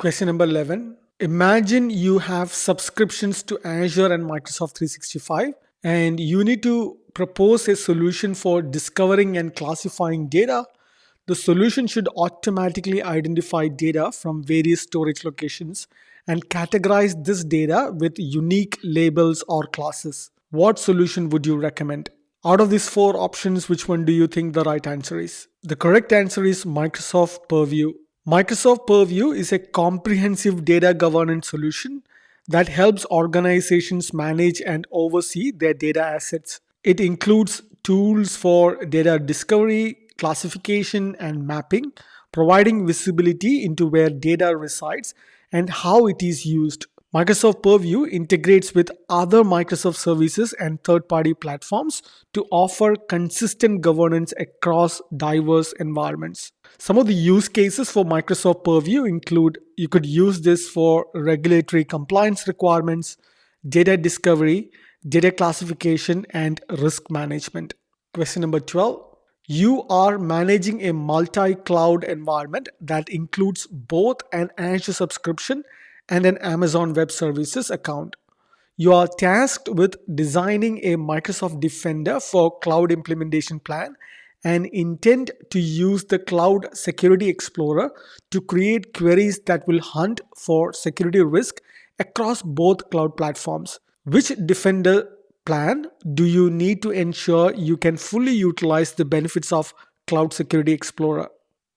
Question number 11. Imagine you have subscriptions to Azure and Microsoft 365, and you need to propose a solution for discovering and classifying data. The solution should automatically identify data from various storage locations and categorize this data with unique labels or classes. What solution would you recommend? Out of these four options, which one do you think the right answer is? The correct answer is Microsoft Purview. Microsoft Purview is a comprehensive data governance solution that helps organizations manage and oversee their data assets. It includes tools for data discovery, classification, and mapping, providing visibility into where data resides and how it is used. Microsoft Purview integrates with other Microsoft services and third party platforms to offer consistent governance across diverse environments. Some of the use cases for Microsoft Purview include you could use this for regulatory compliance requirements, data discovery, data classification, and risk management. Question number 12. You are managing a multi cloud environment that includes both an Azure subscription and an Amazon Web Services account. You are tasked with designing a Microsoft Defender for Cloud Implementation Plan and intend to use the Cloud Security Explorer to create queries that will hunt for security risk across both cloud platforms. Which Defender plan do you need to ensure you can fully utilize the benefits of Cloud Security Explorer?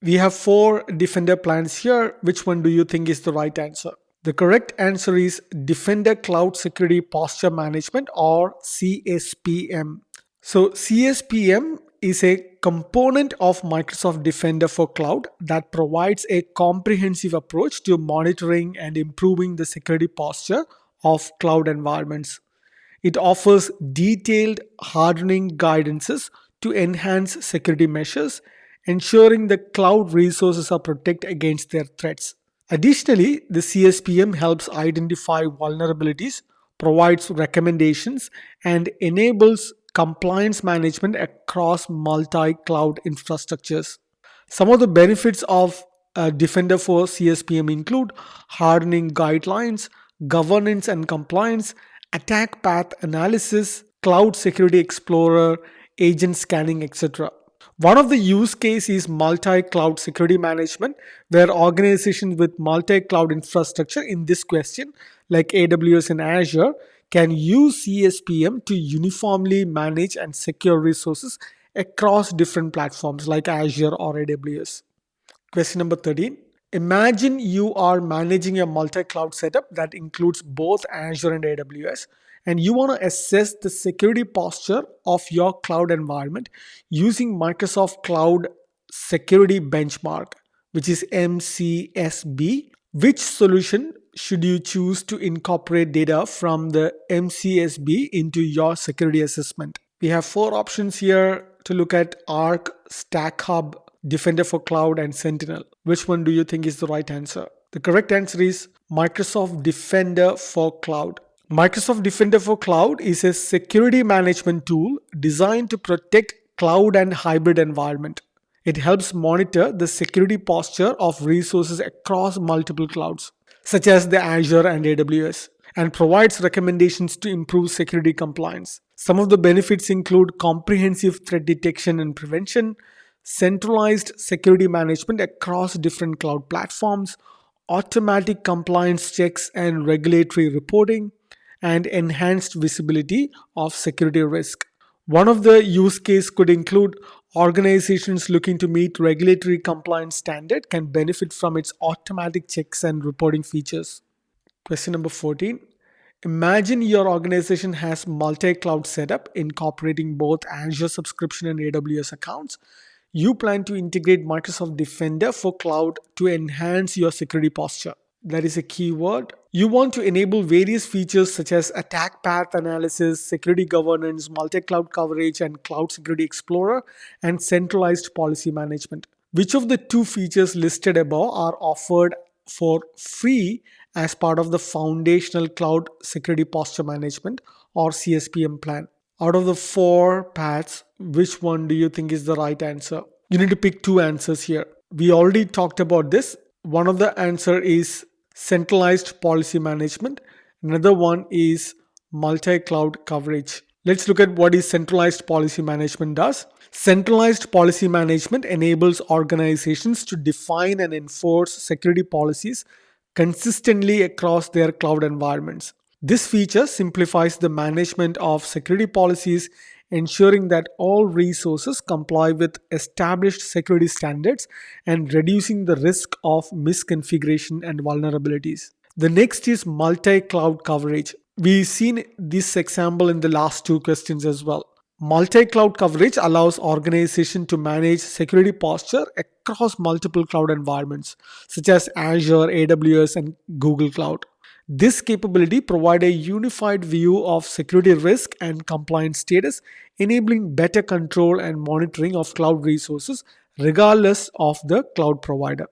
We have four Defender plans here. Which one do you think is the right answer? The correct answer is Defender Cloud Security Posture Management, or CSPM. So CSPM is a component of Microsoft Defender for Cloud that provides a comprehensive approach to monitoring and improving the security posture of cloud environments. It offers detailed hardening guidances to enhance security measures, ensuring the cloud resources are protected against their threats. Additionally, the CSPM helps identify vulnerabilities, provides recommendations, and enables compliance management across multi cloud infrastructures. Some of the benefits of Defender for CSPM include hardening guidelines, governance and compliance, attack path analysis, cloud security explorer, agent scanning, etc. One of the use case is multi-cloud security management, where organizations with multi-cloud infrastructure in this question, like AWS and Azure, can use CSPM to uniformly manage and secure resources across different platforms like Azure or AWS. Question number 13. Imagine you are managing a multi-cloud setup that includes both Azure and AWS, and you want to assess the security posture of your cloud environment using Microsoft Cloud Security Benchmark, which is MCSB. Which solution should you choose to incorporate data from the MCSB into your security assessment? We have four options here to look at: Arc, Stack Hub, Defender for Cloud, and Sentinel. Which one do you think is the right answer? The correct answer is Microsoft Defender for Cloud. Microsoft Defender for Cloud is a security management tool designed to protect cloud and hybrid environment. It helps monitor the security posture of resources across multiple clouds, such as the Azure and AWS, and provides recommendations to improve security compliance. Some of the benefits include comprehensive threat detection and prevention, centralized security management across different cloud platforms, automatic compliance checks and regulatory reporting, and enhanced visibility of security risk. One of the use cases could include organizations looking to meet regulatory compliance standard can benefit from its automatic checks and reporting features. Question number 14. Imagine your organization has multi-cloud setup incorporating both Azure subscription and AWS accounts. You plan to integrate Microsoft Defender for Cloud to enhance your security posture. That is a key word. You want to enable various features such as attack path analysis, security governance, multi-cloud coverage, and Cloud Security Explorer, and centralized policy management. Which of the two features listed above are offered for free as part of the Foundational Cloud Security Posture Management, or CSPM plan? Out of the four paths, which one do you think is the right answer? You need to pick two answers here. We already talked about this. One of the answer is centralized policy management. Another one is multi-cloud coverage. Let's look at what is centralized policy management does. Centralized policy management enables organizations to define and enforce security policies consistently across their cloud environments. This feature simplifies the management of security policies, ensuring that all resources comply with established security standards and reducing the risk of misconfiguration and vulnerabilities. The next is multi cloud coverage. We've seen this example in the last two questions as well. Multi cloud coverage allows organizations to manage security posture across multiple cloud environments, such as Azure, AWS, and Google Cloud. This capability provides a unified view of security risk and compliance status, enabling better control and monitoring of cloud resources regardless of the cloud provider.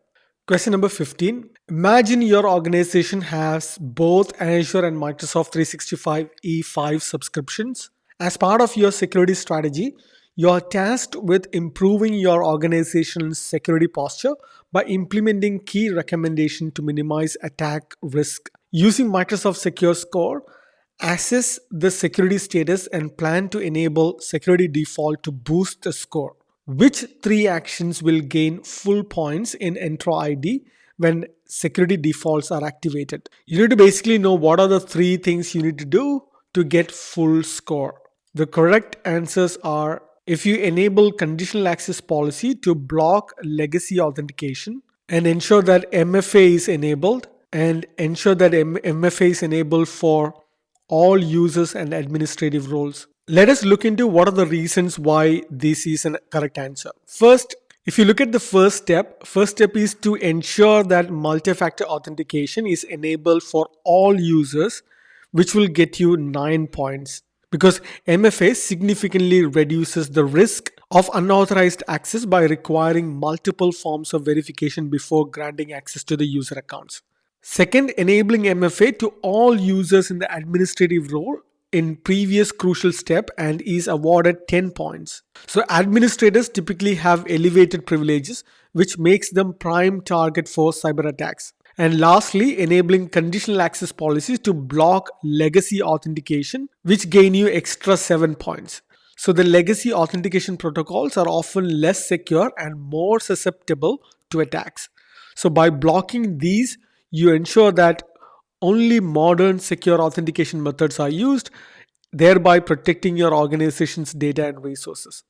Question number 15. Imagine your organization has both Azure and Microsoft 365 E5 subscriptions. As part of your security strategy, you are tasked with improving your organization's security posture by implementing key recommendations to minimize attack risk. Using Microsoft Secure Score, assess the security status and plan to enable security default to boost the score. Which three actions will gain full points in Entra ID when security defaults are activated? You need to basically know what are the three things you need to do to get full score. The correct answers are: if you enable conditional access policy to block legacy authentication and ensure that MFA is enabled, and ensure that MFA is enabled for all users and administrative roles. Let us look into what are the reasons why this is a correct answer. First, if you look at the first step is to ensure that multi-factor authentication is enabled for all users, which will get you 9 points. Because MFA significantly reduces the risk of unauthorized access by requiring multiple forms of verification before granting access to the user accounts. Second, enabling MFA to all users in the administrative role in previous crucial step and is awarded 10 points. So administrators typically have elevated privileges, which makes them prime target for cyber attacks. And lastly, enabling conditional access policies to block legacy authentication, which gain you extra 7 points. So the legacy authentication protocols are often less secure and more susceptible to attacks. So by blocking these, you ensure that only modern secure authentication methods are used, thereby protecting your organization's data and resources.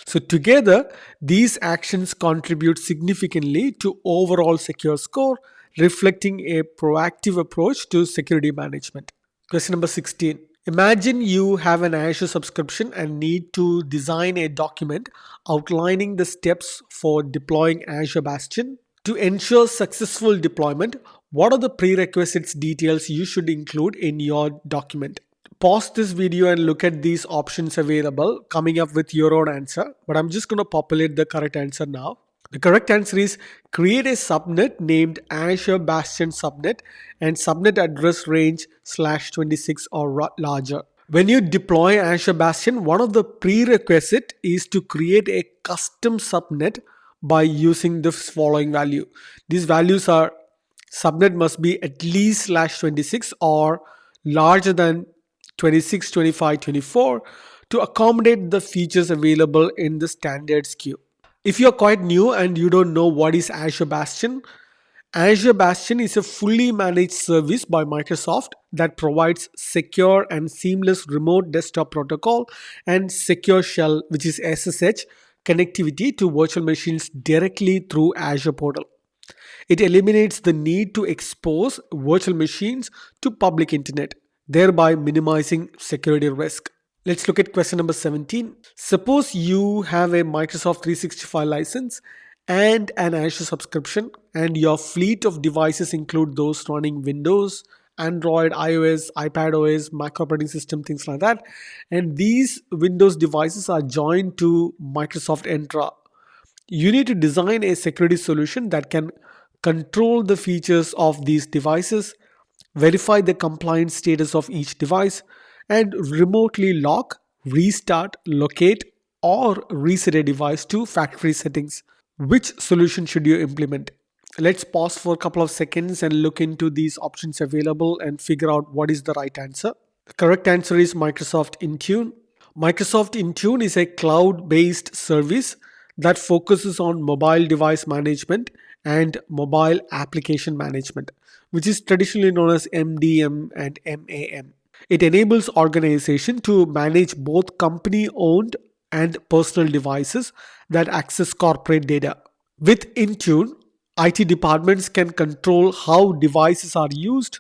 So together, these actions contribute significantly to overall secure score, reflecting a proactive approach to security management. Question number 16. Imagine you have an Azure subscription and need to design a document outlining the steps for deploying Azure Bastion. To ensure successful deployment, what are the prerequisites details you should include in your document? Pause this video and look at these options available, coming up with your own answer. But I'm just going to populate the correct answer now. The correct answer is create a subnet named Azure Bastion subnet and subnet address range /26 or larger. When you deploy Azure Bastion, one of the prerequisite is to create a custom subnet by using the following value. These values are: subnet must be at least /26 or larger than 26, 25, 24 to accommodate the features available in the standards queue. If you're quite new and you don't know what is Azure Bastion is a fully managed service by Microsoft that provides secure and seamless remote desktop protocol and secure shell, which is SSH, connectivity to virtual machines directly through Azure portal. It eliminates the need to expose virtual machines to public internet, thereby minimizing security risk. Let's look at question number 17. Suppose you have a Microsoft 365 license and an Azure subscription, and your fleet of devices include those running Windows, Android, iOS, iPadOS, Mac operating system, things like that. And these Windows devices are joined to Microsoft Entra. You need to design a security solution that can control the features of these devices, verify the compliance status of each device, and remotely lock, restart, locate, or reset a device to factory settings. Which solution should you implement? Let's pause for a couple of seconds and look into these options available and figure out what is the right answer. The correct answer is Microsoft Intune. Microsoft Intune is a cloud based service that focuses on mobile device management and mobile application management, which is traditionally known as MDM and MAM. It enables organization to manage both company owned and personal devices that access corporate data. With Intune, IT departments can control how devices are used,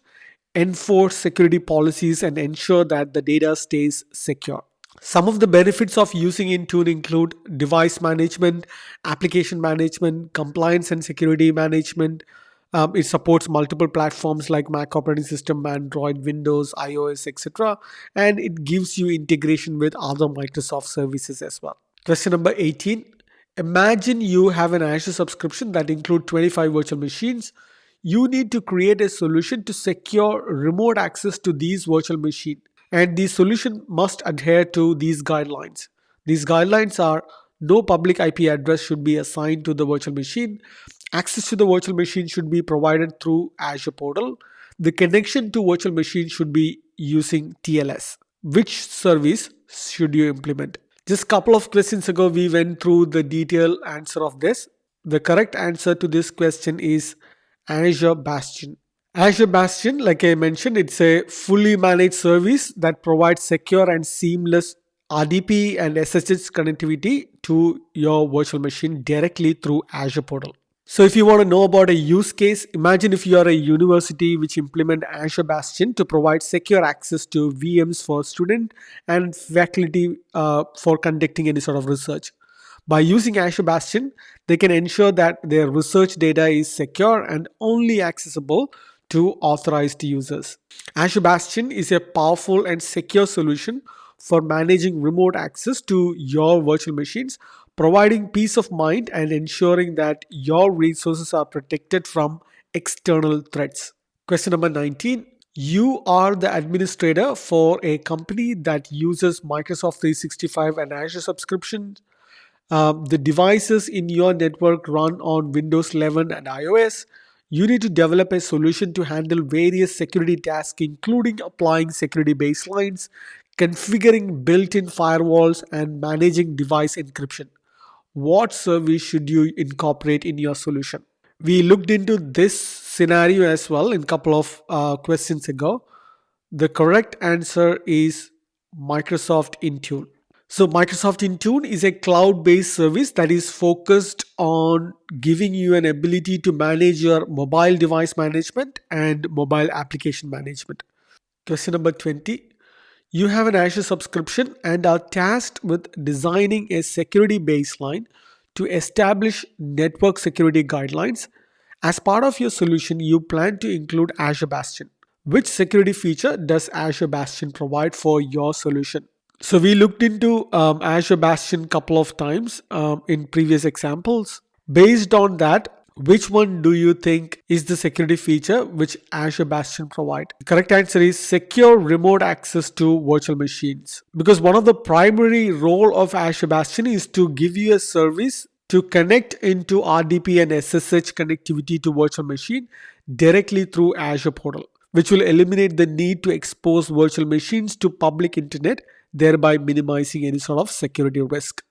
enforce security policies, and ensure that the data stays secure. Some of the benefits of using Intune include device management, application management, compliance and security management. It supports multiple platforms like Mac operating system, Android, Windows, iOS, etc. And it gives you integration with other Microsoft services as well. Question number 18. Imagine you have an Azure subscription that includes 25 virtual machines. You need to create a solution to secure remote access to these virtual machines. And the solution must adhere to these guidelines. These guidelines are: no public IP address should be assigned to the virtual machine. Access to the virtual machine should be provided through Azure portal. The connection to virtual machine should be using TLS. Which service should you implement? Just a couple of questions ago, we went through the detailed answer of this. The correct answer to this question is Azure Bastion. Azure Bastion, like I mentioned, it's a fully managed service that provides secure and seamless RDP and SSH connectivity to your virtual machine directly through Azure portal. So if you want to know about a use case, imagine if you are a university which implement Azure Bastion to provide secure access to VMs for student and faculty for conducting any sort of research. By using Azure Bastion, they can ensure that their research data is secure and only accessible to authorized users. Azure Bastion is a powerful and secure solution for managing remote access to your virtual machines, providing peace of mind and ensuring that your resources are protected from external threats. Question number 19. You are the administrator for a company that uses Microsoft 365 and Azure subscriptions. The devices in your network run on Windows 11 and iOS. You need to develop a solution to handle various security tasks, including applying security baselines, configuring built in firewalls, and managing device encryption. What service should you incorporate in your solution? We looked into this scenario as well in a couple of questions ago. The correct answer is Microsoft Intune. So, Microsoft Intune is a cloud based service that is focused on giving you an ability to manage your mobile device management and mobile application management. Question number 20. You have an Azure subscription and are tasked with designing a security baseline to establish network security guidelines. As part of your solution, you plan to include Azure Bastion. Which security feature does Azure Bastion provide for your solution? So we looked into Azure Bastion couple of times in previous examples. Based on that, which one do you think is the security feature which Azure Bastion provide? The correct answer is secure remote access to virtual machines. Because one of the primary role of Azure Bastion is to give you a service to connect into RDP and SSH connectivity to virtual machine directly through Azure portal, which will eliminate the need to expose virtual machines to public internet, thereby minimizing any sort of security risk.